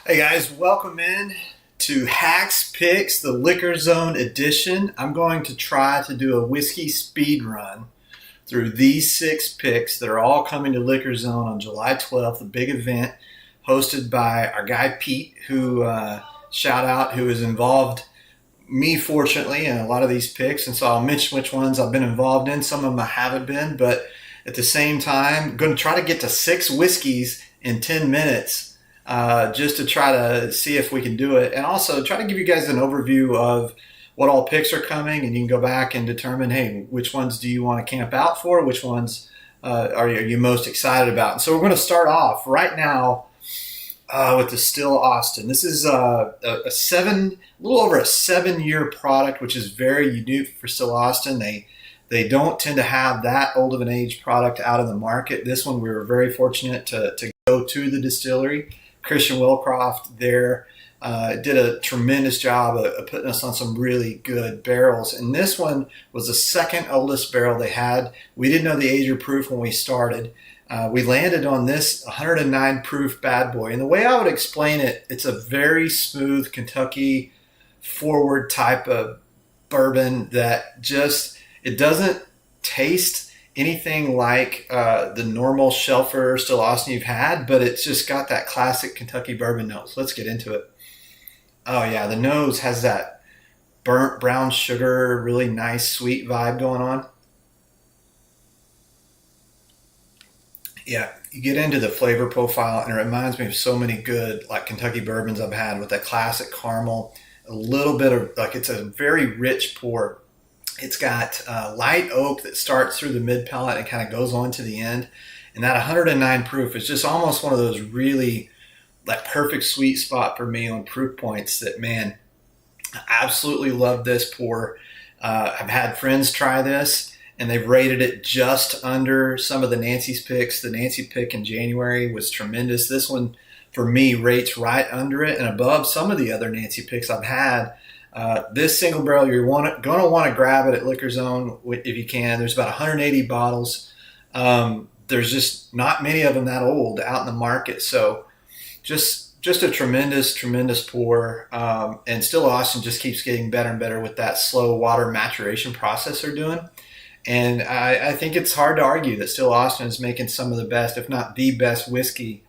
Hey guys, welcome in to Hacks Picks, the Liquor Zone edition. I'm going to try to do a whiskey speed run through these 6 picks that are all coming to Liquor Zone on July 12th, a big event hosted by our guy Pete, who shout out, who is involved me fortunately in a lot of these picks. And so I'll mention which ones I've been involved in. Some of them I haven't been, but at the same time, I'm going to try to get to 6 whiskeys in 10 minutes. Just to try to see if we can do it, and also try to give you guys an overview of what all picks are coming, and you can go back and determine, hey, which ones do you want to camp out for, which ones are you most excited about. And so we're going to start off right now with the Still Austin. This is a little over a 7-year product, which is very unique for Still Austin. They don't tend to have that old of an age product out in the market. This one we were very fortunate to go to the distillery. Christian Willcroft there did a tremendous job of putting us on some really good barrels. And this one was the second oldest barrel they had. We didn't know the age or proof when we started. We landed on this 109 proof bad boy. And the way I would explain it, it's a very smooth Kentucky forward type of bourbon that just, it doesn't taste anything like the normal Shelfer Still Austin you've had, but it's just got that classic Kentucky bourbon note. So let's get into it. Oh yeah, the nose has that burnt brown sugar, really nice sweet vibe going on. Yeah, you get into the flavor profile and it reminds me of so many good like Kentucky bourbons I've had with that classic caramel, a little bit of like, it's a very rich pour. It's got light oak that starts through the mid palate and kind of goes on to the end. And that 109 proof is just almost one of those really like perfect sweet spot for me on proof points that, man, I absolutely love this pour. I've had friends try this and they've rated it just under some of the Nancy's picks. The Nancy pick in January was tremendous. This one for me rates right under it and above some of the other Nancy picks I've had. This single barrel, you're going to want to grab it at Liquor Zone if you can. There's about 180 bottles. There's just not many of them that old out in the market. So just a tremendous pour. And Still Austin just keeps getting better and better with that slow water maturation process they're doing. And I think it's hard to argue that Still Austin is making some of the best, if not the best whiskey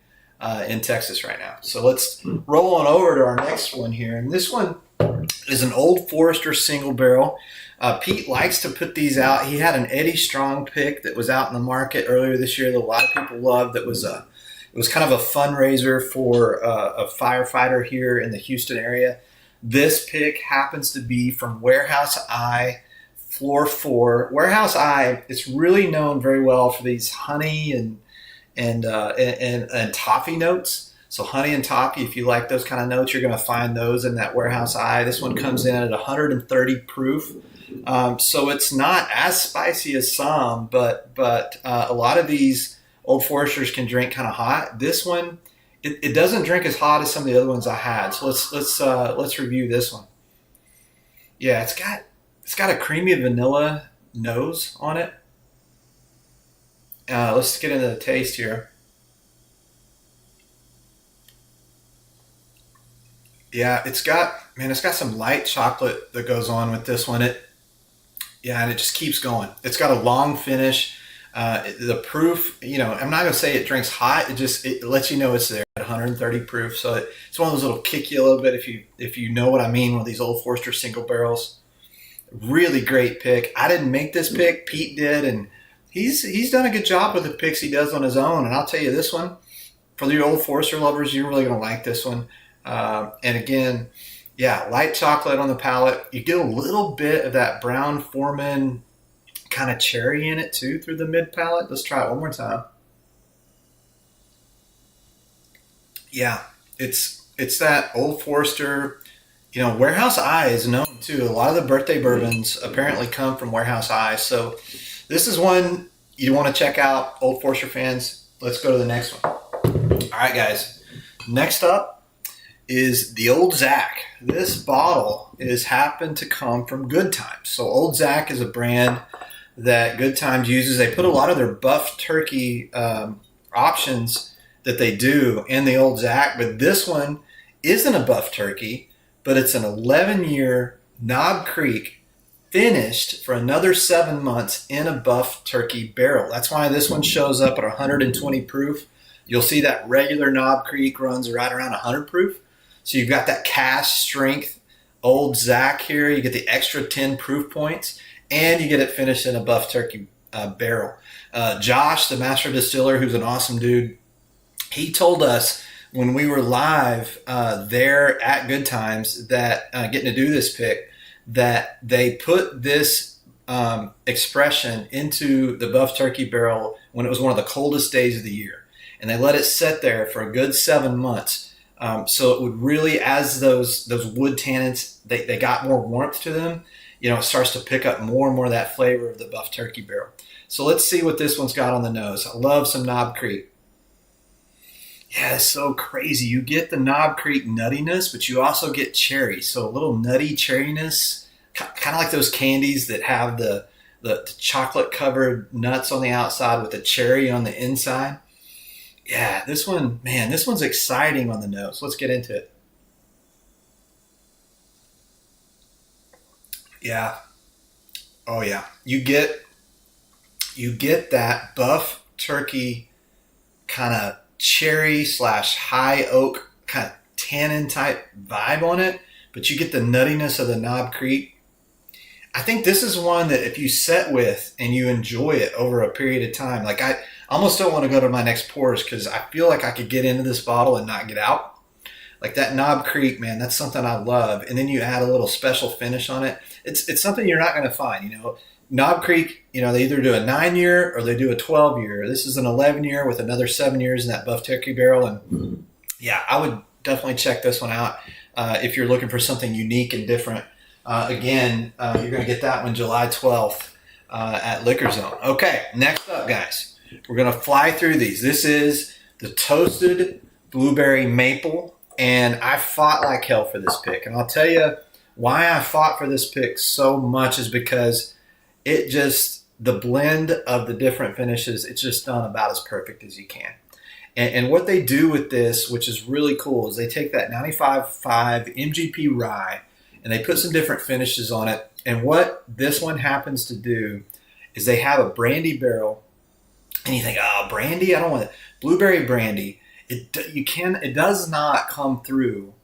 in Texas right now. So let's roll on over to our next one here. And this one is an Old Forester single barrel. Pete likes to put these out. He had an Eddie Strong pick that was out in the market earlier this year that a lot of people loved. It was kind of a fundraiser for a firefighter here in the Houston area. This pick happens to be from Warehouse I, Floor 4. Warehouse I, it's really known very well for these honey and toffee notes. So honey and toffee, if you like those kind of notes, you're going to find those in that Warehouse I. This one comes in at 130 proof. So it's not as spicy as some, but a lot of these Old Foresters can drink kind of hot. This one, it doesn't drink as hot as some of the other ones I had. So let's review this one. Yeah, it's got a creamy vanilla nose on it. Let's get into the taste here. Yeah, it's got some light chocolate that goes on with this one. And it just keeps going. It's got a long finish. The proof, I'm not gonna say it drinks hot. It lets you know it's there at 130 proof. So it's one of those that'll kick you a little bit if you know what I mean. One of these Old Forester single barrels. Really great pick. I didn't make this pick. Pete did, and he's done a good job with the picks he does on his own. And I'll tell you, this one for the Old Forester lovers, you're really gonna like this one. And again, yeah, light chocolate on the palate. You get a little bit of that Brown Forman kind of cherry in it too through the mid palate. Let's try it one more time. Yeah, it's that Old Forester. Warehouse I is known too. A lot of the birthday bourbons apparently come from Warehouse I. So this is one you want to check out, Old Forester fans. Let's go to the next one. All right, guys. Next up is the Old Zach. This bottle happened to come from Good Times. So Old Zach is a brand that Good Times uses. They put a lot of their buff turkey options that they do in the Old Zach, but this one isn't a buff turkey, but it's an 11-year Knob Creek finished for another 7 months in a buff turkey barrel. That's why this one shows up at 120 proof. You'll see that regular Knob Creek runs right around 100 proof. So you've got that cast strength old Zach here. You get the extra 10 proof points, and you get it finished in a buff turkey barrel. Josh, the master distiller, who's an awesome dude, he told us when we were live there at Good Times that getting to do this pick, that they put this expression into the buff turkey barrel when it was one of the coldest days of the year. And they let it sit there for a good 7 months. So it would really, as those wood tannins, they got more warmth to them, it starts to pick up more and more of that flavor of the buff turkey barrel. So let's see what this one's got on the nose. I love some Knob Creek. Yeah, it's so crazy. You get the Knob Creek nuttiness, but you also get cherry. So a little nutty cherryness, kind of like those candies that have the chocolate covered nuts on the outside with the cherry on the inside. Yeah, this one's exciting on the nose. Let's get into it. Yeah. Oh yeah. You get that buff turkey kind of cherry / high oak kind of tannin type vibe on it, but you get the nuttiness of the Knob Creek. I think this is one that if you sit with and you enjoy it over a period of time, like I almost don't want to go to my next pours because I feel like I could get into this bottle and not get out. Like that Knob Creek, man, that's something I love. And then you add a little special finish on it. It's something you're not going to find, Knob Creek, they either do a 9-year or they do a 12-year. This is an 11-year with another 7 years in that buff turkey barrel. And yeah, I would definitely check this one out if you're looking for something unique and different. Again, you're going to get that one July 12th at Liquor Zone. Okay, next up, guys, we're going to fly through these. This is the Toasted Blueberry Maple, and I fought like hell for this pick. And I'll tell you why I fought for this pick so much is because the blend of the different finishes, it's just done about as perfect as you can. And what they do with this, which is really cool, is they take that 95.5 MGP rye and they put some different finishes on it. And what this one happens to do is they have a brandy barrel, and you think, oh, brandy? I don't want it. Blueberry brandy. It does not come through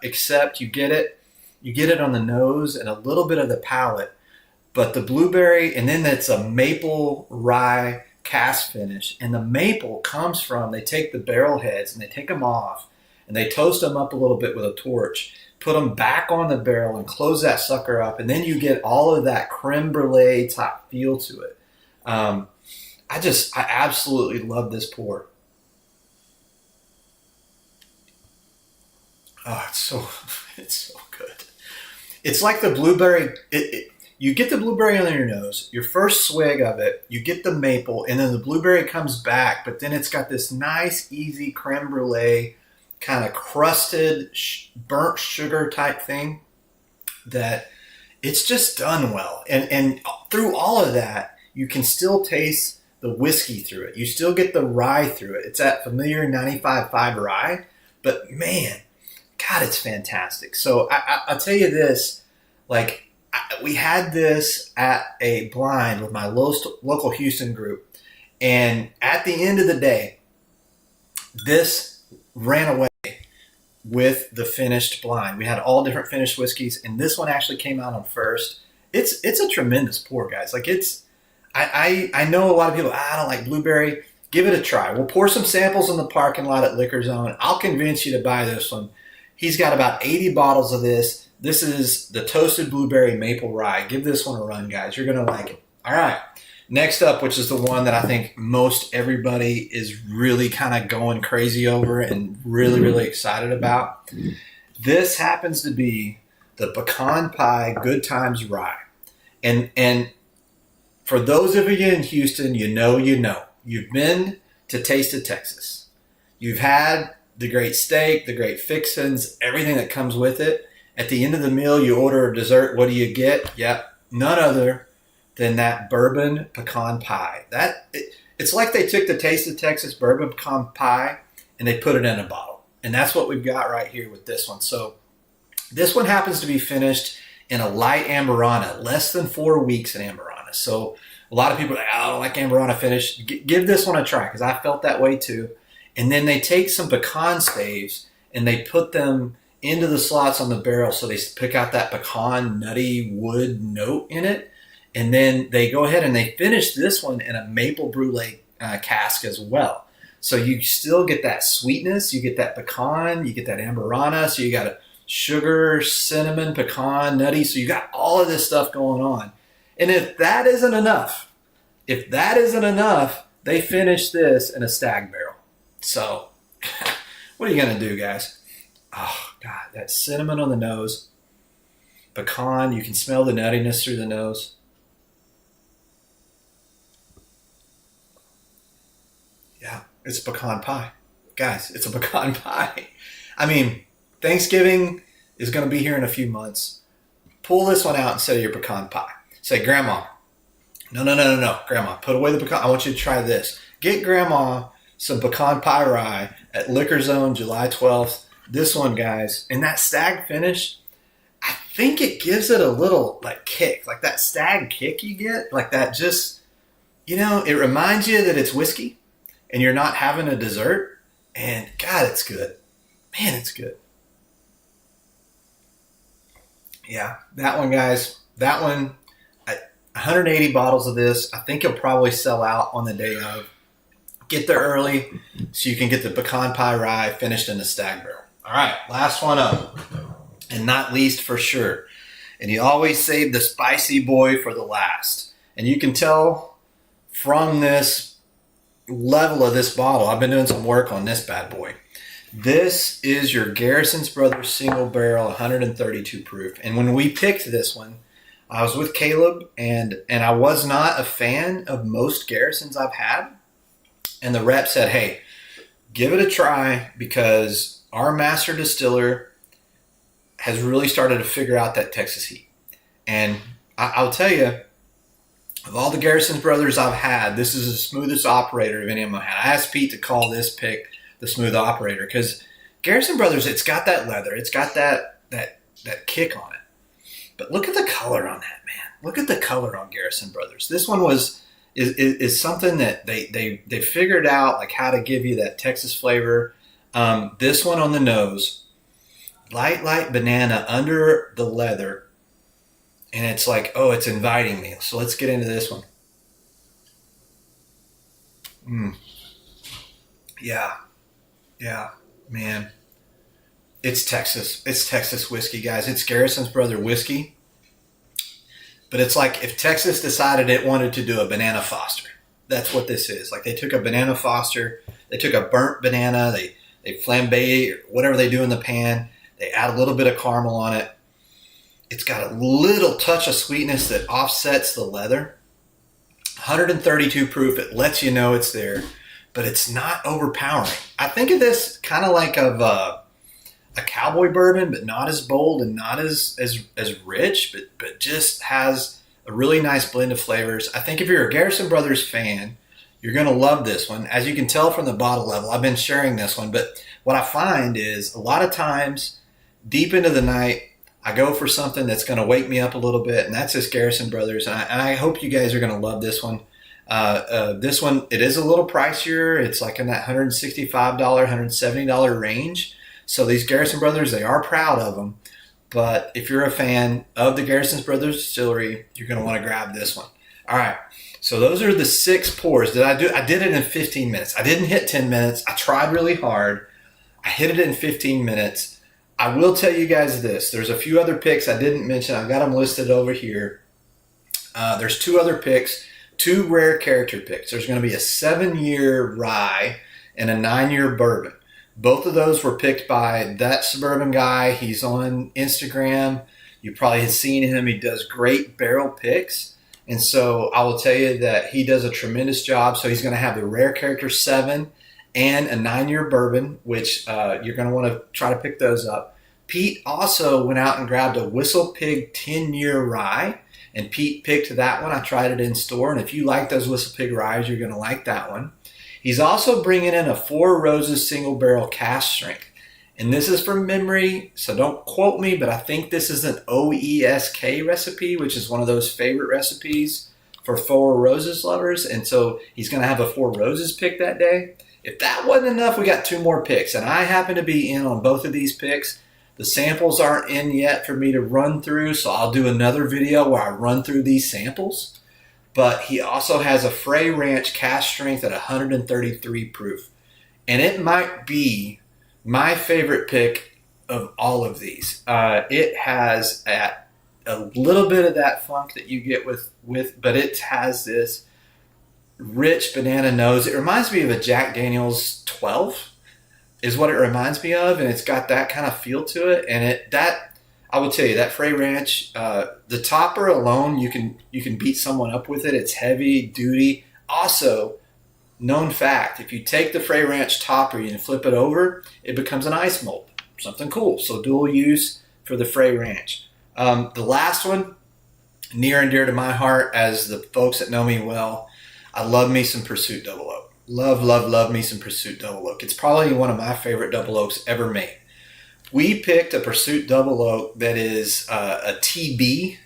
except you get it on the nose and a little bit of the palate. But the blueberry, and then it's a maple rye cast finish. And the maple comes from, they take the barrel heads and they take them off and they toast them up a little bit with a torch, put them back on the barrel and close that sucker up. And then you get all of that creme brulee type feel to it. I absolutely love this pour. Oh, it's so good. It's like the blueberry. You get the blueberry on your nose, your first swig of it, you get the maple, and then the blueberry comes back, but then it's got this nice, easy creme brulee, kind of crusted, burnt sugar type thing that it's just done well. And through all of that, you can still taste the whiskey through it. You still get the rye through it. It's that familiar 95.5 rye, but man, God, it's fantastic. So I'll tell you this, we had this at a blind with my local Houston group, and at the end of the day, this ran away with the finished blind. We had all different finished whiskeys, and this one actually came out on first. It's a tremendous pour, guys. I know a lot of people, I don't like blueberry. Give it a try. We'll pour some samples in the parking lot at Liquor Zone. I'll convince you to buy this one. He's got about 80 bottles of this. This is the Toasted Blueberry Maple Rye. Give this one a run, guys. You're going to like it. All right. Next up, which is the one that I think most everybody is really kind of going crazy over and really, really excited about. This happens to be the Pecan Pie Good Times Rye. And for those of you in Houston, you know. You've been to Taste of Texas. You've had the great steak, the great fixins, everything that comes with it. At the end of the meal, you order a dessert. What do you get? Yep, none other than that bourbon pecan pie. It's like they took the Taste of Texas bourbon pecan pie and they put it in a bottle. And that's what we've got right here with this one. So this one happens to be finished in a light Amburana, less than 4 weeks in Amburana. So a lot of people are like, I don't like Amburana finish. Give this one a try, because I felt that way too. And then they take some pecan staves and they put them into the slots on the barrel, so they pick out that pecan nutty wood note in it. And then they go ahead and they finish this one in a maple brulee cask as well. So you still get that sweetness, you get that pecan, you get that Amburana. So you got a sugar, cinnamon, pecan, nutty. So you got all of this stuff going on. And if that isn't enough, they finish this in a stag barrel. So what are you going to do, guys? Oh, God, that cinnamon on the nose. Pecan, you can smell the nuttiness through the nose. Yeah, it's pecan pie. Guys, it's a pecan pie. I mean, Thanksgiving is going to be here in a few months. Pull this one out instead of your pecan pie. Say, Grandma, no, Grandma, put away the pecan. I want you to try this. Get Grandma some pecan pie rye at Liquor Zone, July 12th. This one, guys, and that stag finish, I think it gives it a little like kick, like that stag kick you get, like that just, it reminds you that it's whiskey and you're not having a dessert. And God, it's good. Man, it's good. Yeah, that one, guys, 180 bottles of this. I think you'll probably sell out on the day of. Get there early so you can get the pecan pie rye finished in the stag barrel. All right, last one up, and not least for sure. And you always save the spicy boy for the last. And you can tell from this level of this bottle, I've been doing some work on this bad boy. This is your Garrison's Brothers single barrel, 132 proof. And when we picked this one, I was with Caleb, and I was not a fan of most Garrisons I've had. And the rep said, hey, give it a try, because our master distiller has really started to figure out that Texas heat. And I'll tell you, of all the Garrison's Brothers I've had, this is the smoothest operator of any of them I've had. I asked Pete to call this pick the smooth operator, because Garrison Brothers, it's got that leather. It's got that kick on it. But look at the color on that, man. Look at the color on Garrison Brothers. This one is something that they figured out, like how to give you that Texas flavor. This one on the nose, light banana under the leather, and it's like, oh, it's inviting me. So let's get into this one. Yeah, man. It's Texas. It's Texas whiskey, guys. It's Garrison's Brother whiskey. But it's like if Texas decided it wanted to do a banana foster. That's what this is. Like they took a banana foster, they took a burnt banana, they flambe or whatever they do in the pan. They add a little bit of caramel on it. It's got a little touch of sweetness that offsets the leather. 132 proof. It lets you know it's there, but it's not overpowering. I think of this kind of like a cowboy bourbon, but not as bold and not as rich, but just has a really nice blend of flavors. I think if you're a Garrison Brothers fan, you're going to love this one. As you can tell from the bottle level, I've been sharing this one, but what I find is a lot of times deep into the night, I go for something that's going to wake me up a little bit, and that's this Garrison Brothers. And I hope you guys are going to love this one. This one, it is a little pricier. It's like in that $165, $170 range. So these Garrison Brothers, they are proud of them. But if you're a fan of the Garrison Brothers Distillery, you're going to want to grab this one. All right. So those are the 6 pours. I did it in 15 minutes. I didn't hit 10 minutes. I tried really hard. I hit it in 15 minutes. I will tell you guys this. There's a few other picks I didn't mention. I've got them listed over here. There's 2 other picks, 2 rare character picks. There's going to be a 7-year rye and a 9-year bourbon. Both of those were picked by that Suburban guy. He's on Instagram. You probably have seen him. He does great barrel picks. And so I will tell you that he does a tremendous job. So he's going to have the rare character 7 and a 9-year bourbon, which you're going to want to try to pick those up. Pete also went out and grabbed a Whistle Pig 10-year rye, and Pete picked that one. I tried it in store, and if you like those Whistle Pig ryes, you're going to like that one. He's also bringing in a 4 Roses single barrel cask strength. And this is from memory, so don't quote me, but I think this is an OESK recipe, which is one of those favorite recipes for Four Roses lovers. And so he's going to have a Four Roses pick that day. If that wasn't enough, we got 2 more picks, and I happen to be in on both of these picks. The samples aren't in yet for me to run through, so I'll do another video where I run through these samples. But he also has a Frey Ranch cask strength at 133 proof. And it might be my favorite pick of all of these. It has a little bit of that funk that you get with, but it has this rich banana nose. It reminds me of a Jack Daniel's 12 is what it reminds me of, and it's got that kind of feel to it. And I will tell you, that Frey Ranch, the topper alone, you can beat someone up with it. It's heavy duty. Also, known fact, if you take the Frey Ranch topper and flip it over, it becomes an ice mold. Something cool. So dual use for the Frey Ranch. The last one, near and dear to my heart, as the folks that know me well, I love me some Pursuit Double Oak. Love me some Pursuit Double Oak. It's probably one of my favorite Double Oaks ever made. We picked a Pursuit Double Oak that is a TB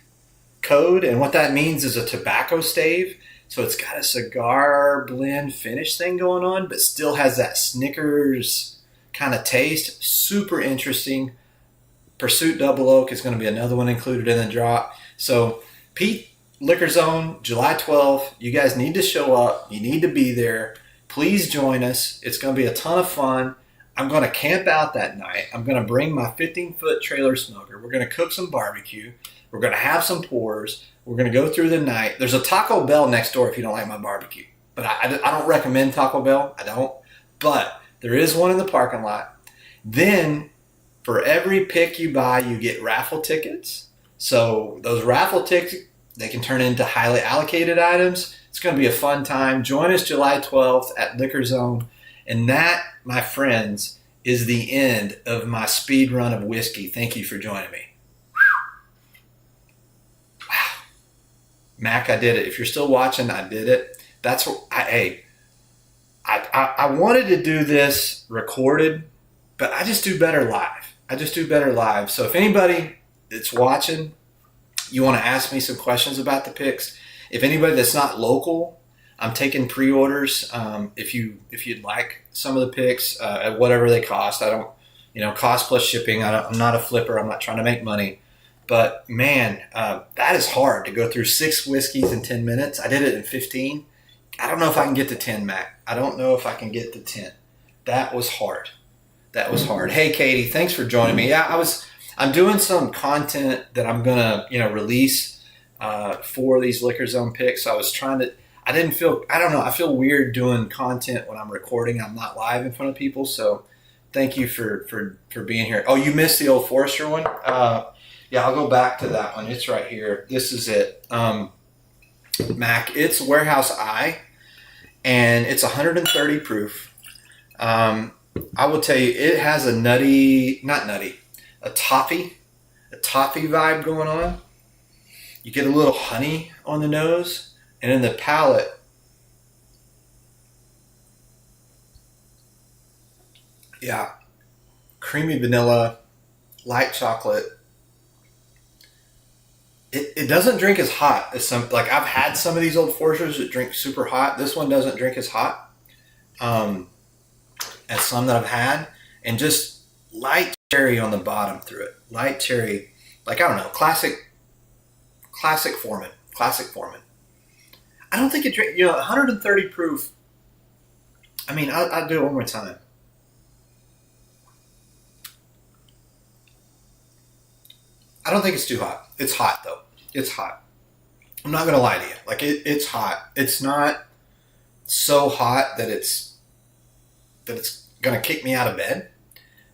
code, and what that means is a tobacco stave. So it's got a cigar blend finish thing going on, but still has that Snickers kind of taste. Super interesting. Pursuit Double Oak is going to be another one included in the drop. So Pete Liquor Zone, July 12th. You guys need to show up. You need to be there. Please join us. It's going to be a ton of fun. I'm going to camp out that night. I'm going to bring my 15-foot trailer smoker. We're going to cook some barbecue. We're going to have some pours. We're going to go through the night. There's a Taco Bell next door if you don't like my barbecue. But I don't recommend Taco Bell. I don't. But there is one in the parking lot. Then for every pick you buy, you get raffle tickets. So those raffle tickets, they can turn into highly allocated items. It's going to be a fun time. Join us July 12th at Liquor Zone. And that, my friends, is the end of my speed run of whiskey. Thank you for joining me. Wow. Mac, I did it. If you're still watching, I did it. That's what I wanted to do this recorded, but I just do better live. So if anybody that's watching, you want to ask me some questions about the picks. If anybody that's not local, I'm taking pre-orders. If you'd like some of the picks at whatever they cost. I don't, cost plus shipping. I'm not a flipper. I'm not trying to make money. But man, that is hard to go through 6 whiskeys in 10 minutes. I did it in 15. I don't know if I can get to 10, Mac. I don't know if I can get to 10. That was hard. Hey, Katie, thanks for joining me. Yeah, I'm doing some content that I'm gonna, release for these Liquor Zone picks. So I feel weird doing content when I'm recording. I'm not live in front of people. So thank you for being here. Oh, you missed the Old Forester one? Yeah, I'll go back to that one. It's right here. This is it. Mac, it's Warehouse I, and it's 130 proof. I will tell you, it has a toffee vibe going on. You get a little honey on the nose, and in the palate, yeah, creamy vanilla, light chocolate. It doesn't drink as hot as some, like I've had some of these Old Foresters that drink super hot. This one doesn't drink as hot as some that I've had, and just light cherry on the bottom through it. Light cherry, like, I don't know, classic Foreman. I don't think it drink, 130 proof. I mean, I'll do it one more time. I don't think it's too hot. It's hot though. It's hot. I'm not gonna lie to you. Like it's hot. It's not so hot that it's gonna kick me out of bed.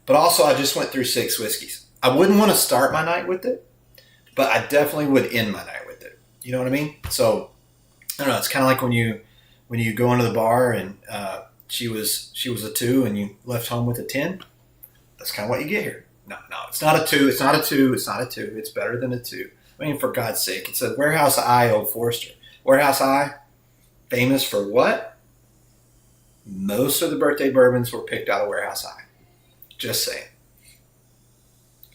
But also, I just went through 6 whiskeys. I wouldn't want to start my night with it, but I definitely would end my night with it. You know what I mean? So I don't know. It's kind of like when you go into the bar and she was a 2 and you left home with a 10. That's kind of what you get here. No, it's not a 2. It's not a 2. It's better than a 2. I mean, for God's sake, it's a Warehouse I Old Forester. Warehouse I, famous for what? Most of the birthday bourbons were picked out of Warehouse I. Just saying.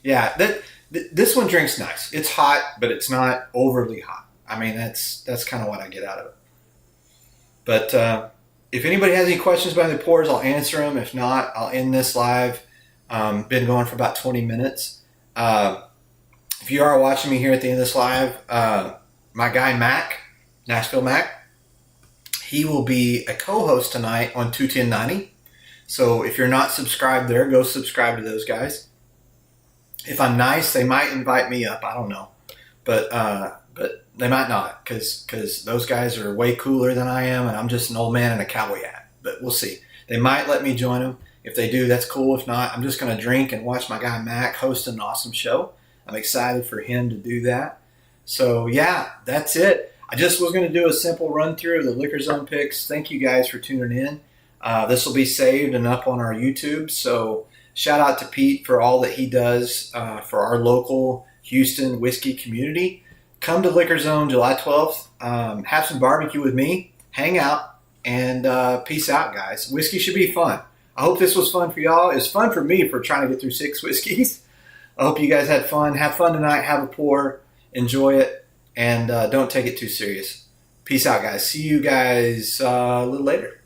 Yeah, this one drinks nice. It's hot, but it's not overly hot. I mean, that's kind of what I get out of it. But if anybody has any questions about the pours, I'll answer them. If not, I'll end this live. Been going for about 20 minutes. If you are watching me here at the end of this live, my guy Mac, Nashville Mac, he will be a co-host tonight on 21090. So if you're not subscribed there, go subscribe to those guys. If I'm nice, they might invite me up. I don't know, but they might not, because those guys are way cooler than I am, and I'm just an old man in a cowboy hat. But we'll see. They might let me join them. If they do, that's cool. If not, I'm just going to drink and watch my guy Mac host an awesome show. I'm excited for him to do that. So yeah, that's it. I just was going to do a simple run through of the Liquor Zone picks. Thank you guys for tuning in. This will be saved and up on our YouTube. So shout out to Pete for all that he does for our local Houston whiskey community. Come to Liquor Zone July 12th. Have some barbecue with me. Hang out. And peace out, guys. Whiskey should be fun. I hope this was fun for y'all. It's fun for me for trying to get through 6 whiskeys. I hope you guys had fun. Have fun tonight. Have a pour. Enjoy it. And don't take it too serious. Peace out, guys. See you guys a little later.